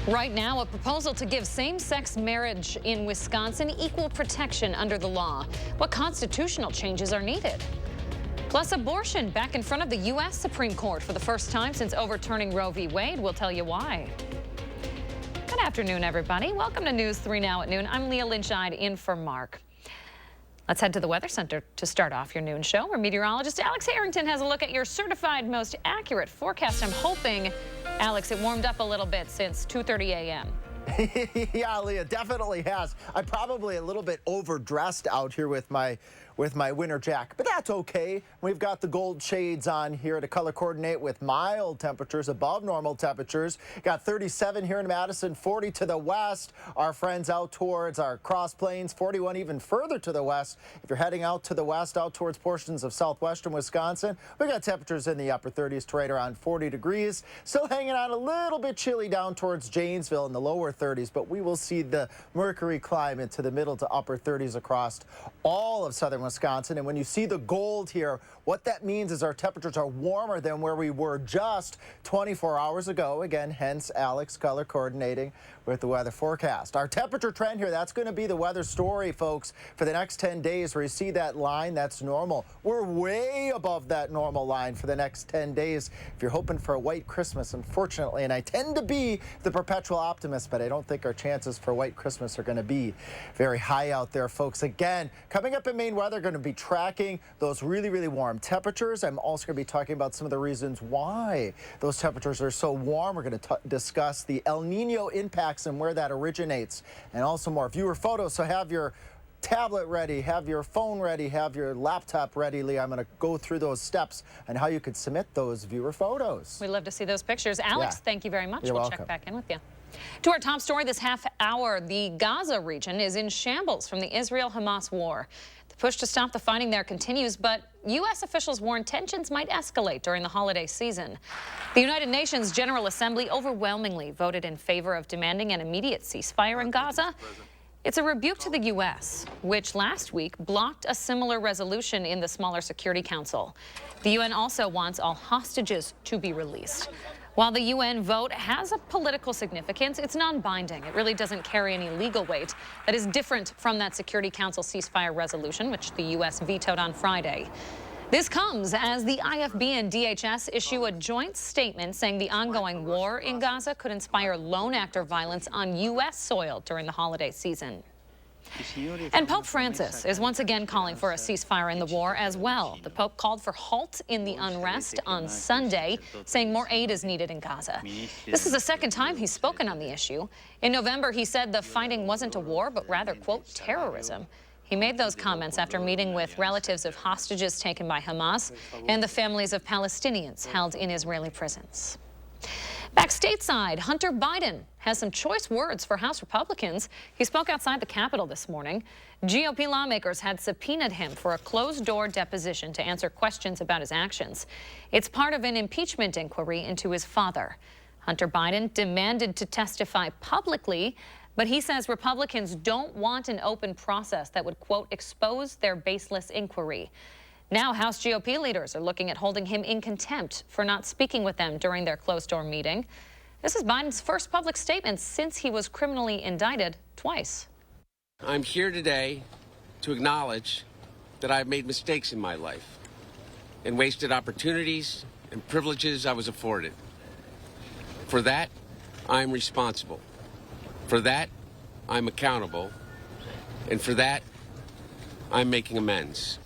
Right now, a proposal to give same-sex marriage in Wisconsin equal protection under the law. What constitutional changes are needed? Plus, abortion back in front of the U.S. Supreme Court for the first time since overturning Roe v. Wade. We'll tell you why. Good afternoon, everybody. Welcome to News 3 Now at noon. I'm Leah Lynchide in for Mark. Let's head to the Weather Center to start off your noon show, where meteorologist Alex Harrington has a look at your certified most accurate forecast. I'm hoping, Alex, it warmed up a little bit since 2:30 a.m. Yeah, Leah, definitely has. I'm probably a little bit overdressed out here with my winter jacket, but that's okay. We've got the gold shades on here to color coordinate with mild temperatures above normal temperatures. Got 37 here in Madison, 40 to the west. Our friends out towards our Cross Plains, 41 even further to the west. If you're heading out to the west, out towards portions of southwestern Wisconsin, we got temperatures in the upper 30s to right around 40 degrees. Still hanging on a little bit chilly down towards Janesville in the lower 30s, but we will see the mercury climb into the middle to upper 30s across all of southern Wisconsin. And when you see the gold here, what that means is our temperatures are warmer than where we were just 24 hours ago. Again, hence Alex color coordinating with the weather forecast. Our temperature trend here, that's going to be the weather story, folks, for the next 10 days. Where you see that line, that's normal. We're way above that normal line for the next 10 days. If you're hoping for a white Christmas, unfortunately, and I tend to be the perpetual optimist, but I don't think our chances for white Christmas are going to be very high out there, folks. Again, coming up in Maine weather, going to be tracking those really, really warm temperatures. I'm also going to be talking about some of the reasons why those temperatures are so warm. We're going to discuss the El Nino impacts and where that originates, and also more viewer photos. So have your tablet ready, have your phone ready, have your laptop ready, Lee. I'm going to go through those steps and how you could submit those viewer photos. We'd love to see those pictures. Alex, thank you very much. You're we'll welcome. check back in with you. To our top story this half hour, the Gaza region is in shambles from the Israel-Hamas war. The push to stop the fighting there continues, but U.S. officials warn tensions might escalate during the holiday season. The United Nations General Assembly overwhelmingly voted in favor of demanding an immediate ceasefire in Gaza. It's a rebuke to the U.S., which last week blocked a similar resolution in the smaller Security Council. The UN also wants all hostages to be released. While the UN vote has a political significance, it's non-binding. It really doesn't carry any legal weight. That is different from that Security Council ceasefire resolution, which the U.S. vetoed on Friday. This comes as the IFB and DHS issue a joint statement saying the ongoing war in Gaza could inspire lone actor violence on U.S. soil during the holiday season. And Pope Francis is once again calling for a ceasefire in the war as well. The Pope called for halt in the unrest on Sunday, saying more aid is needed in Gaza. This is the second time he's spoken on the issue. In November, he said the fighting wasn't a war, but rather, quote, terrorism. He made those comments after meeting with relatives of hostages taken by Hamas and the families of Palestinians held in Israeli prisons. Back stateside, Hunter Biden has some choice words for House Republicans. He spoke outside the Capitol this morning. GOP lawmakers had subpoenaed him for a closed-door deposition to answer questions about his actions. It's part of an impeachment inquiry into his father. Hunter Biden demanded to testify publicly, but he says Republicans don't want an open process that would, quote, expose their baseless inquiry. Now, House GOP leaders are looking at holding him in contempt for not speaking with them during their closed-door meeting. This is Biden's first public statement since he was criminally indicted twice. I'm here today to acknowledge that I've made mistakes in my life and wasted opportunities and privileges I was afforded. For that, I'm responsible. For that, I'm accountable. And for that, I'm making amends.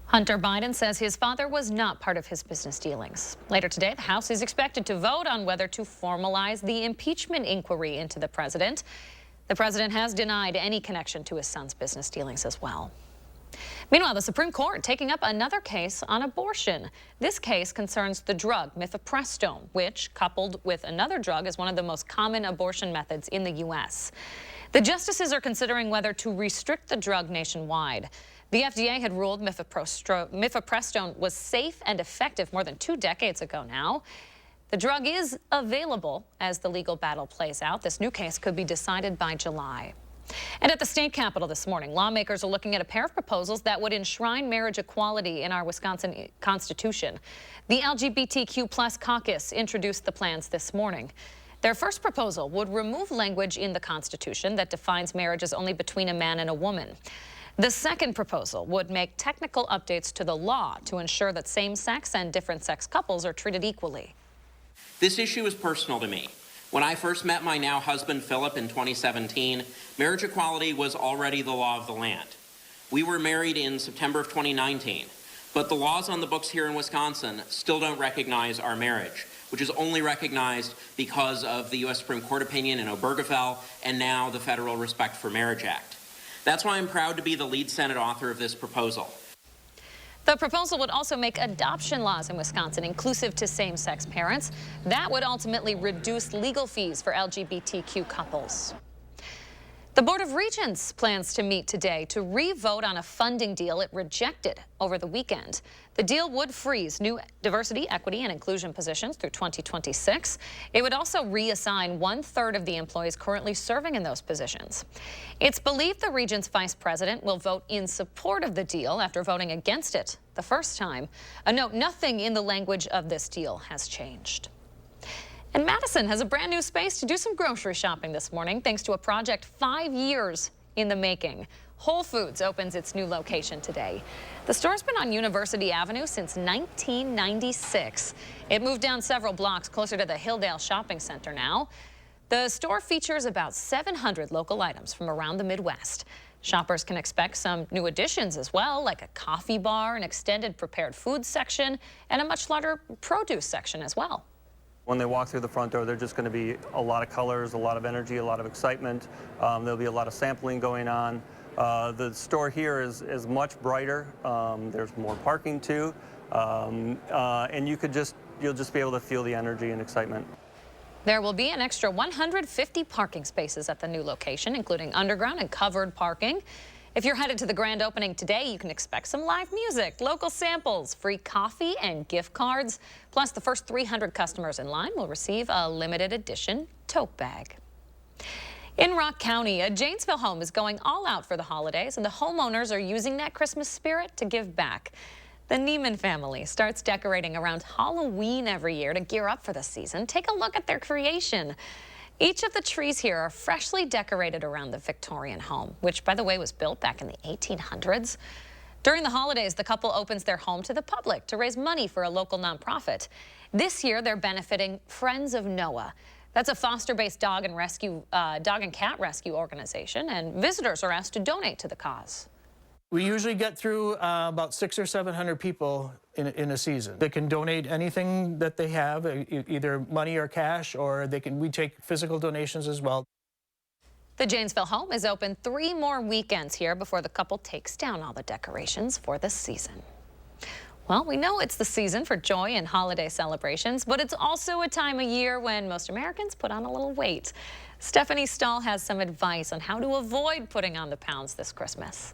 Hunter Biden says his father was not part of his business dealings. Later today, the House is expected to vote on whether to formalize the impeachment inquiry into the president. The president has denied any connection to his son's business dealings as well. Meanwhile, the Supreme Court taking up another case on abortion. This case concerns the drug mifepristone, which, coupled with another drug, is one of the most common abortion methods in the U.S. The justices are considering whether to restrict the drug nationwide. The FDA had ruled mifepristone was safe and effective more than 2 decades ago now. The drug is available as the legal battle plays out. This new case could be decided by July. And at the state capitol this morning, lawmakers are looking at a pair of proposals that would enshrine marriage equality in our Wisconsin Constitution. The LGBTQ+ caucus introduced the plans this morning. Their first proposal would remove language in the Constitution that defines marriages only between a man and a woman. The second proposal would make technical updates to the law to ensure that same-sex and different-sex couples are treated equally. This issue is personal to me. When I first met my now husband, Philip, in 2017, marriage equality was already the law of the land. We were married in September of 2019, but the laws on the books here in Wisconsin still don't recognize our marriage, which is only recognized because of the U.S. Supreme Court opinion in Obergefell and now the Federal Respect for Marriage Act. That's why I'm proud to be the lead Senate author of this proposal. The proposal would also make adoption laws in Wisconsin inclusive to same-sex parents. That would ultimately reduce legal fees for LGBTQ couples. The Board of Regents plans to meet today to re-vote on a funding deal it rejected over the weekend. The deal would freeze new diversity, equity, and inclusion positions through 2026. It would also reassign 1/3 of the employees currently serving in those positions. It's believed the Regents vice president will vote in support of the deal after voting against it the first time. A note, nothing in the language of this deal has changed. And Madison has a brand new space to do some grocery shopping this morning thanks to a project 5 years in the making. Whole Foods opens its new location today. The store's been on University Avenue since 1996. It moved down several blocks closer to the Hilldale Shopping Center now. The store features about 700 local items from around the Midwest. Shoppers can expect some new additions as well, like a coffee bar, an extended prepared foods section, and a much larger produce section as well. When they walk through the front door, there's just going to be a lot of colors, a lot of energy, a lot of excitement. There'll be a lot of sampling going on. The store here is much brighter. There's more parking too, and you'll just be able to feel the energy and excitement. There will be an extra 150 parking spaces at the new location, including underground and covered parking. If you're headed to the grand opening today, you can expect some live music, local samples, free coffee, and gift cards. Plus, the first 300 customers in line will receive a limited edition tote bag. In Rock County, a Janesville home is going all out for the holidays, and the homeowners are using that Christmas spirit to give back. The Neiman family starts decorating around Halloween every year to gear up for the season. Take a look at their creation. Each of the trees here are freshly decorated around the Victorian home, which, by the way, was built back in the 1800s. During the holidays, the couple opens their home to the public to raise money for a local nonprofit. This year, they're benefiting Friends of Noah. That's a foster-based dog and cat rescue organization, and visitors are asked to donate to the cause. We usually get through about 600 or 700 people in a season. They can donate anything that they have, either money or cash, or we take physical donations as well. The Janesville home is open 3 more weekends here before the couple takes down all the decorations for the season. Well, we know it's the season for joy and holiday celebrations, but it's also a time of year when most Americans put on a little weight. Stephanie Stahl has some advice on how to avoid putting on the pounds this Christmas.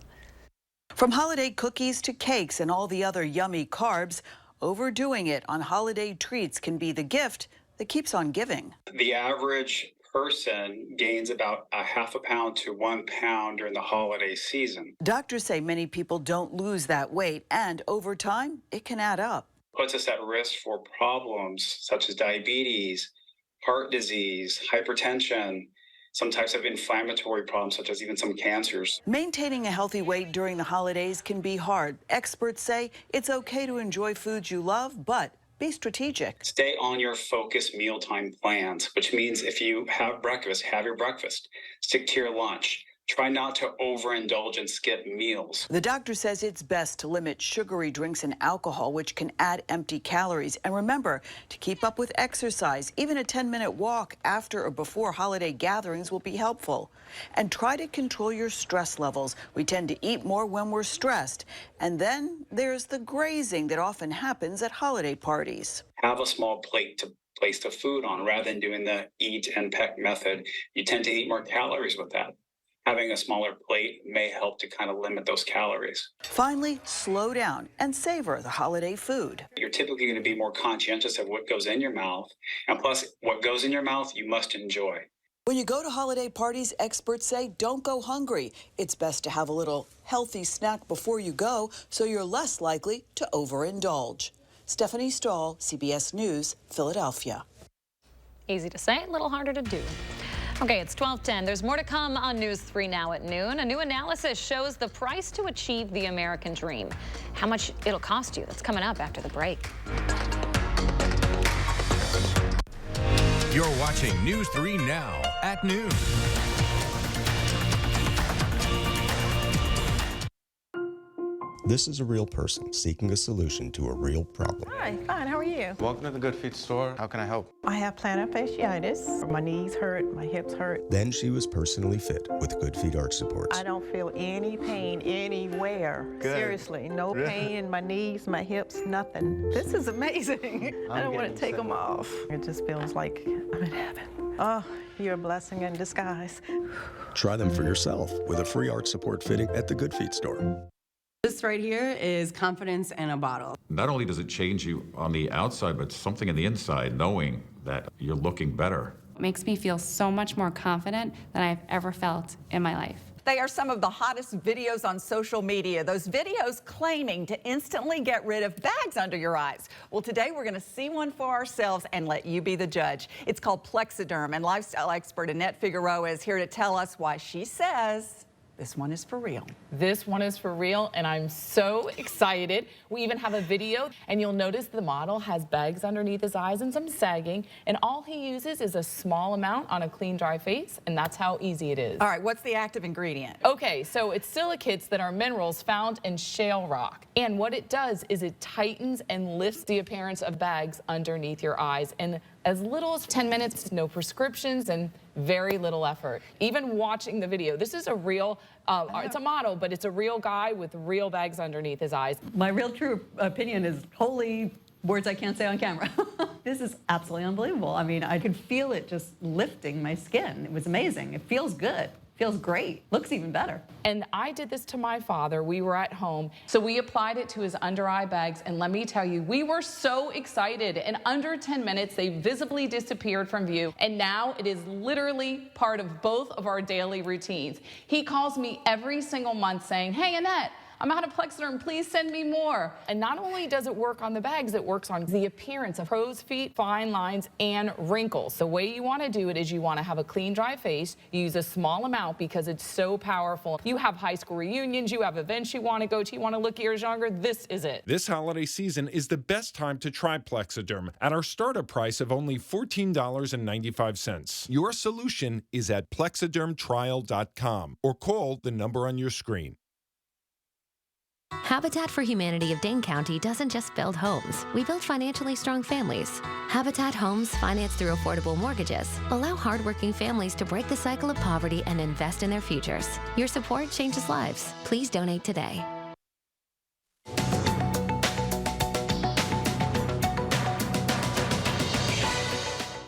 From holiday cookies to cakes and all the other yummy carbs, overdoing it on holiday treats can be the gift that keeps on giving. The average person gains about a half a pound to 1 pound during the holiday season. Doctors say many people don't lose that weight, and over time, it can add up. Puts us at risk for problems such as diabetes, heart disease, hypertension, some types of inflammatory problems, such as even some cancers. Maintaining a healthy weight during the holidays can be hard. Experts say it's okay to enjoy foods you love, but be strategic. Stay on your focused mealtime plans, which means if you have breakfast, have your breakfast. Stick to your lunch. Try not to overindulge and skip meals. The doctor says it's best to limit sugary drinks and alcohol, which can add empty calories. And remember to keep up with exercise. Even a 10-minute walk after or before holiday gatherings will be helpful. And try to control your stress levels. We tend to eat more when we're stressed. And then there's the grazing that often happens at holiday parties. Have a small plate to place the food on rather than doing the eat and peck method. You tend to eat more calories with that. Having a smaller plate may help to kind of limit those calories. Finally, slow down and savor the holiday food. You're typically going to be more conscientious of what goes in your mouth, and plus, what goes in your mouth, you must enjoy. When you go to holiday parties, experts say don't go hungry. It's best to have a little healthy snack before you go so you're less likely to overindulge. Stephanie Stahl, CBS News, Philadelphia. Easy to say, a little harder to do. Okay, it's 12:10. There's more to come on News 3 now at noon. A new analysis shows the price to achieve the American dream. How much it'll cost you. That's coming up after the break. You're watching News 3 now at noon. This is a real person seeking a solution to a real problem. Hi, fine, how are you? Welcome to the Good Feet store. How can I help? I have plantar fasciitis. My knees hurt, my hips hurt. Then she was personally fit with Good Feet arch supports. I don't feel any pain anywhere. Good. Seriously, no pain in my knees, my hips, nothing. This is amazing. I don't want to take them off. It just feels like I'm in heaven. Oh, you're a blessing in disguise. Try them for yourself with a free arch support fitting at the Good Feet store. This right here is confidence in a bottle. Not only does it change you on the outside, but something on the inside, knowing that you're looking better. It makes me feel so much more confident than I've ever felt in my life. They are some of the hottest videos on social media. Those videos claiming to instantly get rid of bags under your eyes. Well, today we're going to see one for ourselves and let you be the judge. It's called Plexiderm, and lifestyle expert Annette Figueroa is here to tell us why she says this one is for real. This one is for real, and I'm so excited. We even have a video, and you'll notice the model has bags underneath his eyes and some sagging, and all he uses is a small amount on a clean, dry face, and that's how easy it is. All right, what's the active ingredient? Okay, so it's silicates that are minerals found in shale rock, and what it does is it tightens and lifts the appearance of bags underneath your eyes in as little as 10 minutes, no prescriptions, and very little effort. Even watching the video, this is a real, it's a model, but it's a real guy with real bags underneath his eyes. My real true opinion is holy words I can't say on camera. This is absolutely unbelievable. I mean, I could feel it just lifting my skin. It was amazing. It feels good. Feels great. Looks even better. And I did this to my father. We were at home. So we applied it to his under eye bags. And let me tell you, we were so excited. In under 10 minutes, they visibly disappeared from view. And now it is literally part of both of our daily routines. He calls me every single month saying, "Hey, Annette, I'm out of Plexiderm, please send me more." And not only does it work on the bags, it works on the appearance of crow's feet, fine lines, and wrinkles. The way you want to do it is you want to have a clean, dry face. You use a small amount because it's so powerful. You have high school reunions, you have events you want to go to, you want to look years younger, this is it. This holiday season is the best time to try Plexiderm at our startup price of only $14.95. Your solution is at plexidermtrial.com or call the number on your screen. Habitat for Humanity of Dane County doesn't just build homes. We build financially strong families. Habitat Homes, financed through affordable mortgages, allow hardworking families to break the cycle of poverty and invest in their futures. Your support changes lives. Please donate today.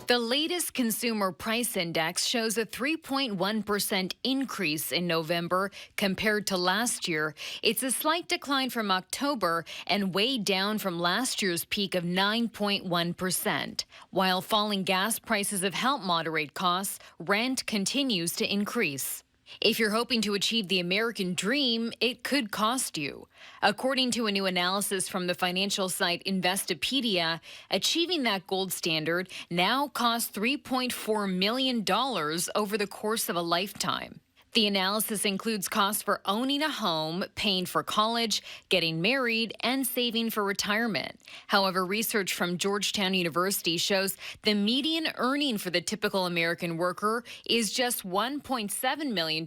The latest consumer price index shows a 3.1% increase in November compared to last year. It's a slight decline from October and way down from last year's peak of 9.1%. While falling gas prices have helped moderate costs, rent continues to increase. If you're hoping to achieve the American dream, it could cost you. According to a new analysis from the financial site Investopedia, achieving that gold standard now costs $3.4 million over the course of a lifetime. The analysis includes costs for owning a home, paying for college, getting married, and saving for retirement. However, research from Georgetown University shows the median earning for the typical American worker is just $1.7 million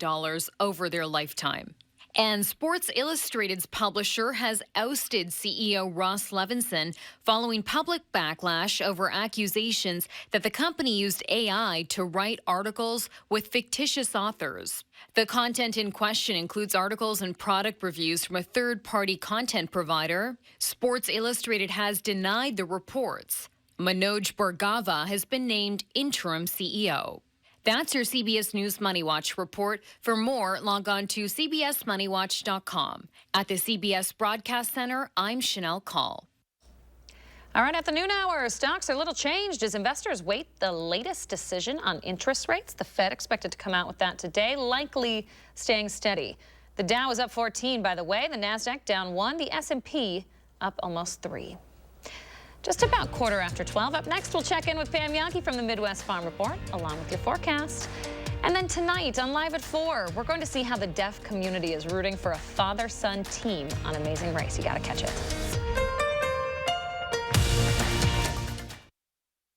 over their lifetime. And Sports Illustrated's publisher has ousted CEO Ross Levinson following public backlash over accusations that the company used AI to write articles with fictitious authors. The content in question includes articles and product reviews from a third-party content provider. Sports Illustrated has denied the reports. Manoj Bhargava has been named interim CEO. That's your CBS News Money Watch report. For more, log on to cbsmoneywatch.com. At the CBS Broadcast Center, I'm Chanel Call. All right, at the noon hour, stocks are a little changed as investors wait the latest decision on interest rates. The Fed expected to come out with that today, likely staying steady. The Dow is up 14, by the way. The NASDAQ down 1. The S&P up almost 3. Just about 12:15. Up next, we'll check in with Pam Yankee from the Midwest Farm Report, along with your forecast. And then tonight on Live at 4, we're going to see how the deaf community is rooting for a father-son team on Amazing Race. You got to catch it.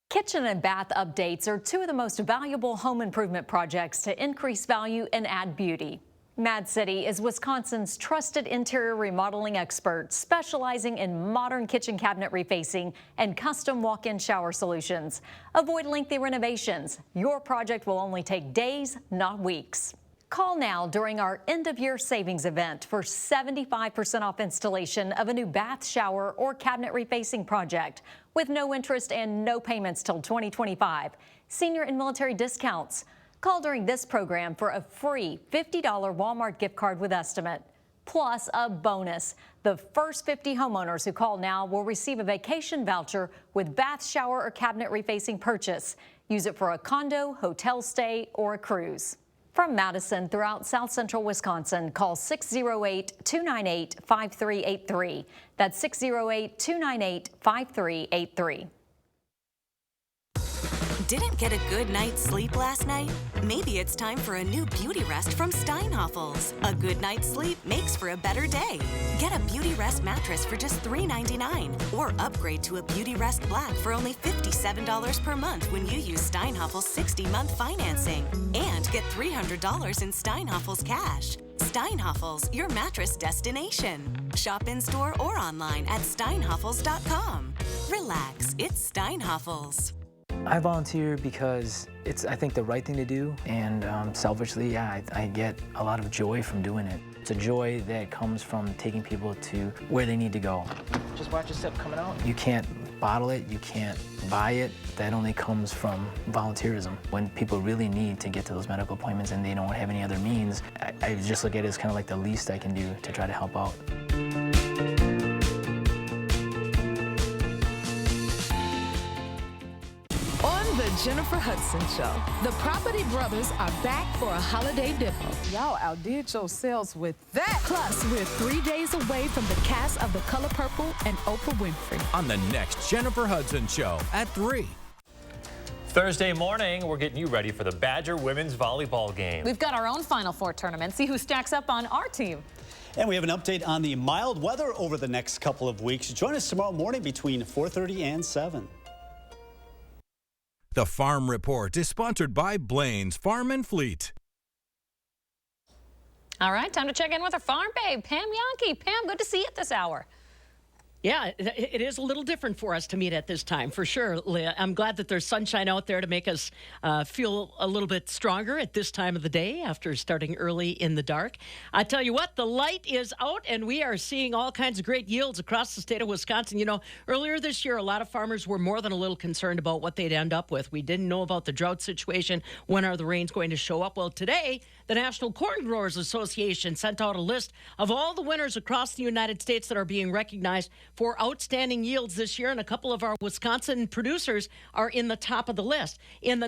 Kitchen and bath updates are two of the most valuable home improvement projects to increase value and add beauty. Mad City is Wisconsin's trusted interior remodeling expert, specializing in modern kitchen cabinet refacing and custom walk-in shower solutions. Avoid lengthy renovations. Your project will only take days, not weeks. Call now during our end-of-year savings event for 75% off installation of a new bath, shower, or cabinet refacing project with no interest and no payments till 2025. Senior and military discounts. Call during this program for a free $50 Walmart gift card with estimate. Plus a bonus. The first 50 homeowners who call now will receive a vacation voucher with bath, shower, or cabinet refacing purchase. Use it for a condo, hotel stay, or a cruise. From Madison throughout South Central Wisconsin, call 608-298-5383. That's 608-298-5383. Didn't get a good night's sleep last night? Maybe it's time for a new beauty rest from Steinhoffels. A good night's sleep makes for a better day. Get a Beauty Rest mattress for just $3.99 or upgrade to a Beauty Rest Black for only $57 per month when you use Steinhoffels 60-month financing. And get $300 in Steinhoffels cash. Steinhoffels, your mattress destination. Shop in-store or online at steinhoffels.com. Relax, it's Steinhoffels. I volunteer because it's, I think, the right thing to do, and selfishly, yeah, I get a lot of joy from doing it. It's a joy that comes from taking people to where they need to go. Just watch your step coming out. You can't bottle it, you can't buy it. That only comes from volunteerism. When people really need to get to those medical appointments and they don't have any other means, I just look at it as kind of like the least I can do to try to help out. The Jennifer Hudson Show. The Property Brothers are back for a holiday dipper. Y'all outdid yourselves with that. Plus, we're 3 days away from the cast of The Color Purple and Oprah Winfrey. On the next Jennifer Hudson Show at 3. Thursday morning, we're getting you ready for the Badger women's volleyball game. We've got our own Final Four tournament. See who stacks up on our team. And we have an update on the mild weather over the next couple of weeks. Join us tomorrow morning between 4:30 and 7. The Farm Report is sponsored by Blaine's Farm and Fleet. All right, time to check in with our farm babe, Pam Yankee. Pam, good to see you at this hour. Yeah, it is a little different for us to meet at this time, for sure, Leah. I'm glad that there's sunshine out there to make us feel a little bit stronger at this time of the day after starting early in the dark. I tell you what, the light is out, and we are seeing all kinds of great yields across the state of Wisconsin. You know, earlier this year, a lot of farmers were more than a little concerned about what they'd end up with. We didn't know about the drought situation. When are the rains going to show up? Well, today, the National Corn Growers Association sent out a list of all the winners across the United States that are being recognized for outstanding yields this year, and a couple of our Wisconsin producers are in the top of the list. In the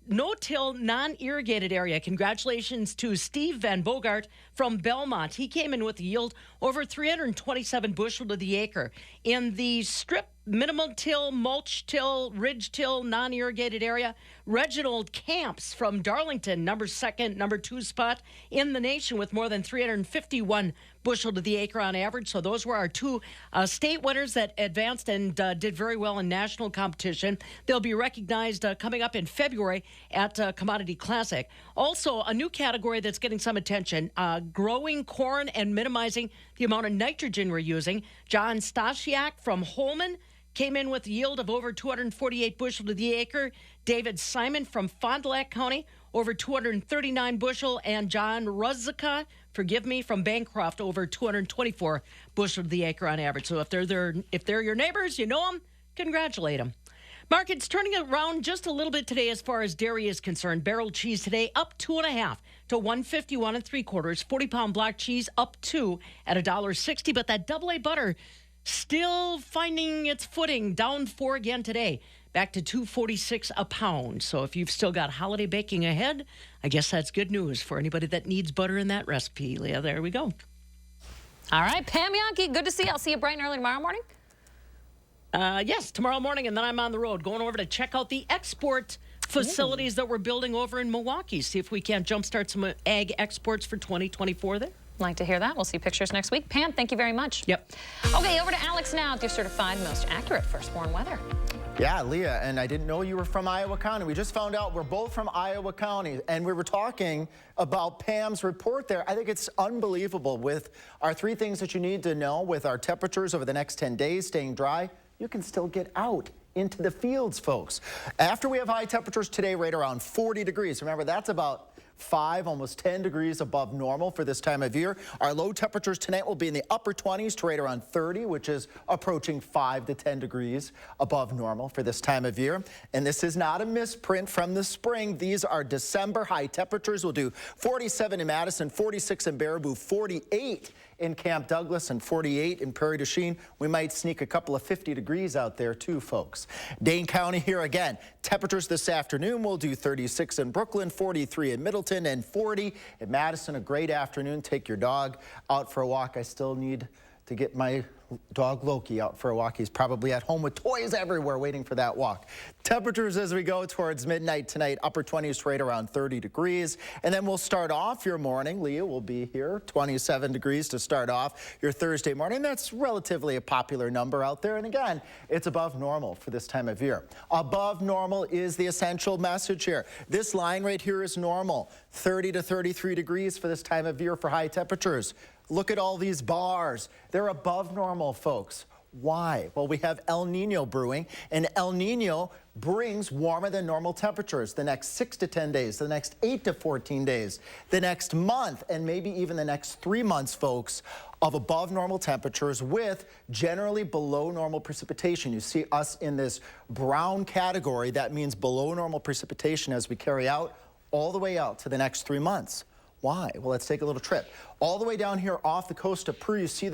no-till, non-irrigated area, congratulations to Steve Van Bogart from Belmont. He came in with a yield over 327 bushel to the acre. In the strip, minimal till, mulch till, ridge till, non-irrigated area, Reginald Camps from Darlington, number 2 spot in the nation with more than 351 bushel to the acre on average. So those were our two state winners that advanced and did very well in national competition. They'll be recognized coming up in February at Commodity Classic. Also, a new category that's getting some attention, growing corn and minimizing the amount of nitrogen we're using. John Stasiak from Holman came in with a yield of over 248 bushel to the acre. David Simon from Fond du Lac County, over 239 bushel. And John Ruzicka, from Bancroft, over 224 bushel to the acre on average. So if they're your neighbors, you know them, congratulate them. Markets turning around just a little bit today as far as dairy is concerned. Barrel cheese today up 2.5 to 151 3/4. 40-pound block cheese up 2 at $1.60. But that AA butter still finding its footing, down 4 again today, back to $2.46 a pound. So if you've still got holiday baking ahead, I guess that's good news for anybody that needs butter in that recipe, Leah. There we go. All right, Pam Yankee, good to see you. I'll see you bright and early tomorrow morning. Yes, tomorrow morning, and then I'm on the road going over to check out the export facilities that we're building over in Milwaukee. See if we can't jumpstart some ag exports for 2024 there. Like to hear that. We'll see pictures next week. Pam, thank you very much. Yep. Okay, over to Alex now with your certified most accurate firstborn weather. Yeah, Leah, and I didn't know you were from Iowa County. We just found out we're both from Iowa County, and we were talking about Pam's report there. I think it's unbelievable with our 3 things that you need to know with our temperatures over the next 10 days, staying dry. You can still get out into the fields, folks. After we have high temperatures today, right around 40 degrees. Remember, that's about 5, almost 10 degrees above normal for this time of year. Our low temperatures tonight will be in the upper 20s to right around 30, which is approaching 5 to 10 degrees above normal for this time of year. And this is not a misprint from the spring. These are December high temperatures. We'll do 47 in Madison, 46 in Baraboo, 48 in Camp Douglas, and 48 in Prairie du Chien. We might sneak a couple of 50 degrees out there too, folks. Dane County here again. Temperatures this afternoon, we'll do 36 in Brooklyn, 43 in Middleton, and 40 in Madison. A great afternoon. Take your dog out for a walk. I still need to get my dog Loki out for a walk. He's probably at home with toys everywhere waiting for that walk. Temperatures as we go towards midnight tonight, upper 20s to right around 30 degrees. And then we'll start off your morning. Leah will be here, 27 degrees to start off your Thursday morning. That's relatively a popular number out there. And again, it's above normal for this time of year. Above normal is the essential message here. This line right here is normal, 30 to 33 degrees for this time of year for high temperatures. Look at all these bars. They're above normal, folks. Why? Well, we have El Nino brewing, and El Nino brings warmer than normal temperatures the next 6 to 10 days, the next 8 to 14 days, the next month, and maybe even the next 3 months, folks, of above normal temperatures with generally below normal precipitation. You see us in this brown category. That means below normal precipitation as we carry out all the way out to the next 3 months. Why? Well, let's take a little trip. All the way down here off the coast of Peru, you see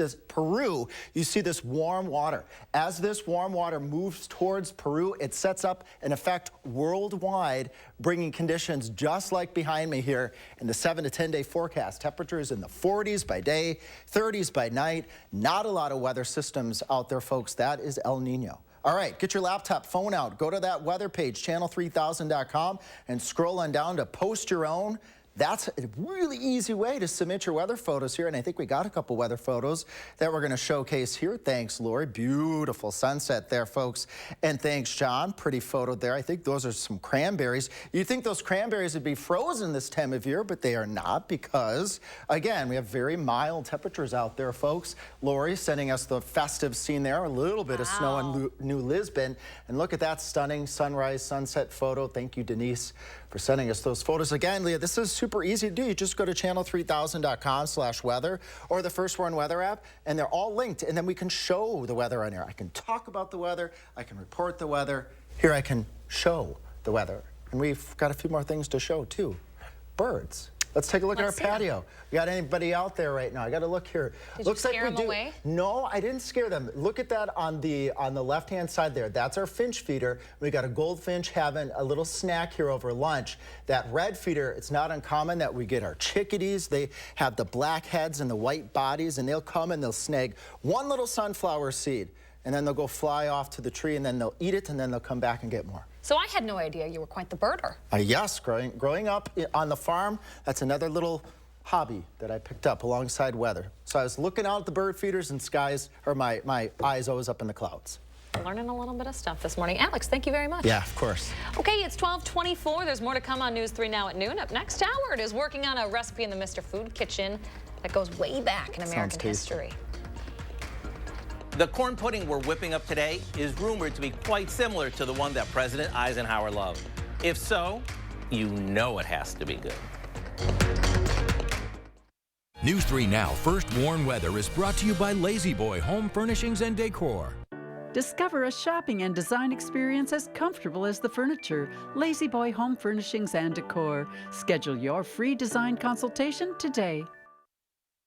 this warm water. As this warm water moves towards Peru, it sets up an effect worldwide, bringing conditions just like behind me here in the 7 to 10 day forecast. Temperatures in the 40s by day, 30s by night. Not a lot of weather systems out there, folks. That is El Nino. All right, get your laptop, phone out. Go to that weather page, channel3000.com, and scroll on down to post your own. That's a really easy way to submit your weather photos here, and I think we got a couple weather photos that we're going to showcase here. Thanks, Lori. Beautiful sunset there, folks. And thanks, John. Pretty photo there. I think those are some cranberries. You'd think those cranberries would be frozen this time of year, but they are not because, again, we have very mild temperatures out there, folks. Lori sending us the festive scene there, a little bit of snow in New Lisbon. And look at that stunning sunrise, sunset photo. Thank you, Denise, for sending us those photos. Again, Leah, this is super easy to do. You just go to channel3000.com/weather or the First Warn Weather app, and they're all linked. And then we can show the weather on here. I can talk about the weather. I can report the weather. Here I can show the weather. And we've got a few more things to show, too. Birds. Let's take a look at our patio. We got anybody out there right now? I got to look here. Did you scare them away? No, I didn't scare them. Look at that on the left-hand side there. That's our finch feeder. We got a goldfinch having a little snack here over lunch. That red feeder, it's not uncommon that we get our chickadees. They have the black heads and the white bodies, and they'll come and they'll snag one little sunflower seed, and then they'll go fly off to the tree, and then they'll eat it, and then they'll come back and get more. So I had no idea you were quite the birder. Yes, growing up on the farm, that's another little hobby that I picked up alongside weather. So I was looking out at the bird feeders and skies, or my eyes always up in the clouds. Learning a little bit of stuff this morning. Alex, thank you very much. Yeah, of course. Okay, it's 12:24. There's more to come on News 3 Now at noon. Up next, Howard is working on a recipe in the Mr. Food Kitchen that goes way back in American history. The corn pudding we're whipping up today is rumored to be quite similar to the one that President Eisenhower loved. If so, you know it has to be good. News 3 Now First Warn Weather is brought to you by Lazy Boy Home Furnishings and Decor. Discover a shopping and design experience as comfortable as the furniture. Lazy Boy Home Furnishings and Decor. Schedule your free design consultation today.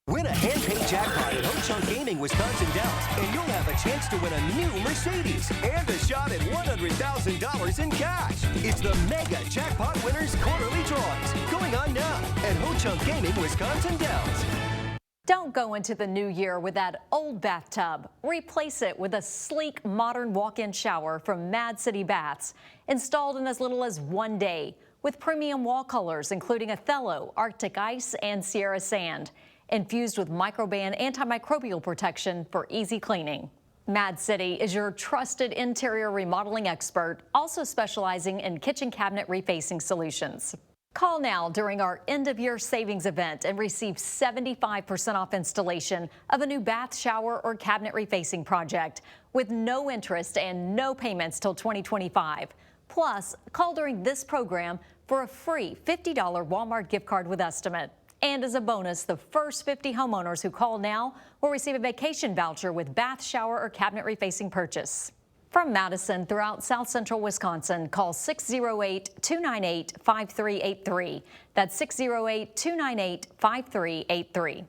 Win a hand-paid jackpot at Ho-Chunk Gaming Wisconsin Dells, and you'll have a chance to win a new Mercedes and a shot at $100,000 in cash. It's the Mega Jackpot Winners Quarterly Drawings going on now at Ho-Chunk Gaming Wisconsin Dells. Don't go into the new year with that old bathtub. Replace it with a sleek, modern walk-in shower from Mad City Baths, installed in as little as 1 day, with premium wall colors including Othello, Arctic Ice, and Sierra Sand, infused with microban antimicrobial protection for easy cleaning. Mad City is your trusted interior remodeling expert, also specializing in kitchen cabinet refacing solutions. Call now during our end-of-year savings event and receive 75% off installation of a new bath, shower, or cabinet refacing project with no interest and no payments till 2025. Plus, call during this program for a free $50 Walmart gift card with estimate. And as a bonus, the first 50 homeowners who call now will receive a vacation voucher with bath, shower, or cabinet refacing purchase. From Madison throughout South Central Wisconsin, call 608-298-5383. That's 608-298-5383.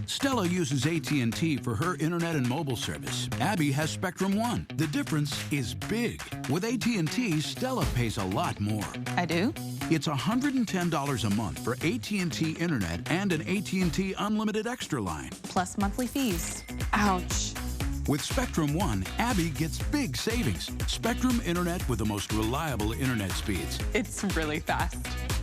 Stella uses AT&T for her internet and mobile service. Abby has Spectrum One. The difference is big. With AT&T, Stella pays a lot more. I do? It's $110 a month for AT&T internet and an AT&T unlimited extra line. Plus monthly fees. Ouch. With Spectrum One, Abby gets big savings. Spectrum Internet with the most reliable internet speeds. It's really fast.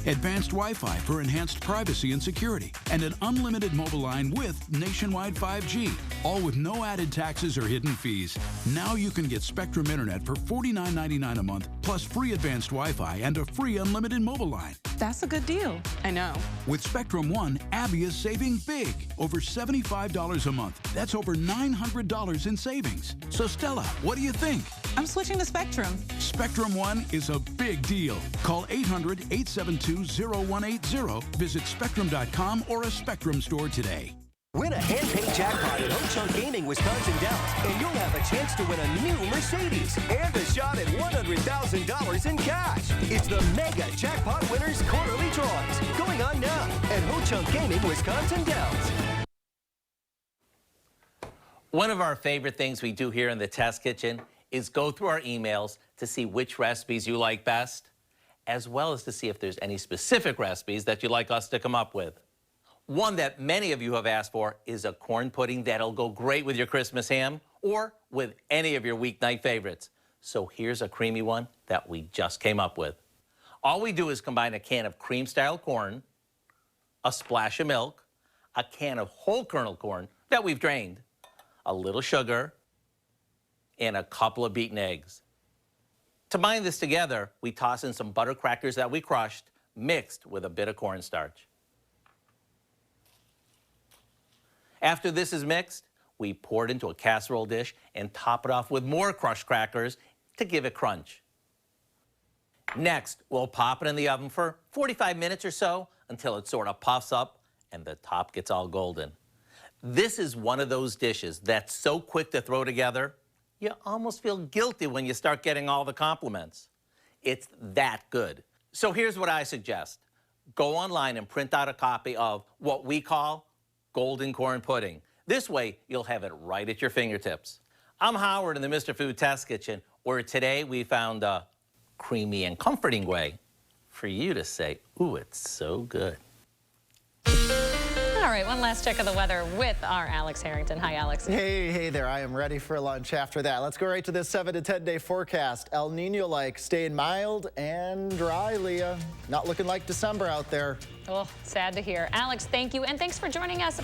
Advanced Wi-Fi for enhanced privacy and security. And an unlimited mobile line with nationwide 5G. All with no added taxes or hidden fees. Now you can get Spectrum Internet for $49.99 a month, plus free advanced Wi-Fi and a free unlimited mobile line. That's a good deal. I know. With Spectrum One, Abby is saving big. Over $75 a month. That's over $900 in savings. So Stella, what do you think? I'm switching to Spectrum. Spectrum One is a big deal. Call 800-872-0180. Visit Spectrum.com or a Spectrum store today. Win a hand-paid jackpot at Ho-Chunk Gaming Wisconsin Dells, and you'll have a chance to win a new Mercedes and a shot at $100,000 in cash. It's the Mega Jackpot Winners Quarterly Drawings going on now at Ho-Chunk Gaming Wisconsin Dells. One of our favorite things we do here in the Test Kitchen is go through our emails to see which recipes you like best, as well as to see if there's any specific recipes that you'd like us to come up with. One that many of you have asked for is a corn pudding that'll go great with your Christmas ham or with any of your weeknight favorites. So here's a creamy one that we just came up with. All we do is combine a can of cream-style corn, a splash of milk, a can of whole kernel corn that we've drained, a little sugar, and a couple of beaten eggs. To bind this together, we toss in some butter crackers that we crushed, mixed with a bit of cornstarch. After this is mixed, we pour it into a casserole dish and top it off with more crushed crackers to give it crunch. Next, we'll pop it in the oven for 45 minutes or so until it sort of puffs up and the top gets all golden. This is one of those dishes that's so quick to throw together, you almost feel guilty when you start getting all the compliments. It's that good. So here's what I suggest. Go online and print out a copy of what we call golden corn pudding. This way, you'll have it right at your fingertips. I'm Howard in the Mr. Food Test Kitchen, where today we found a creamy and comforting way for you to say, ooh, it's so good. All right, one last check of the weather with our Alex Harrington. Hi, Alex. Hey there. I am ready for lunch after that. Let's go right to this 7 to 10 day forecast. El Nino-like, staying mild and dry, Leah. Not looking like December out there. Oh, sad to hear. Alex, thank you, and thanks for joining us.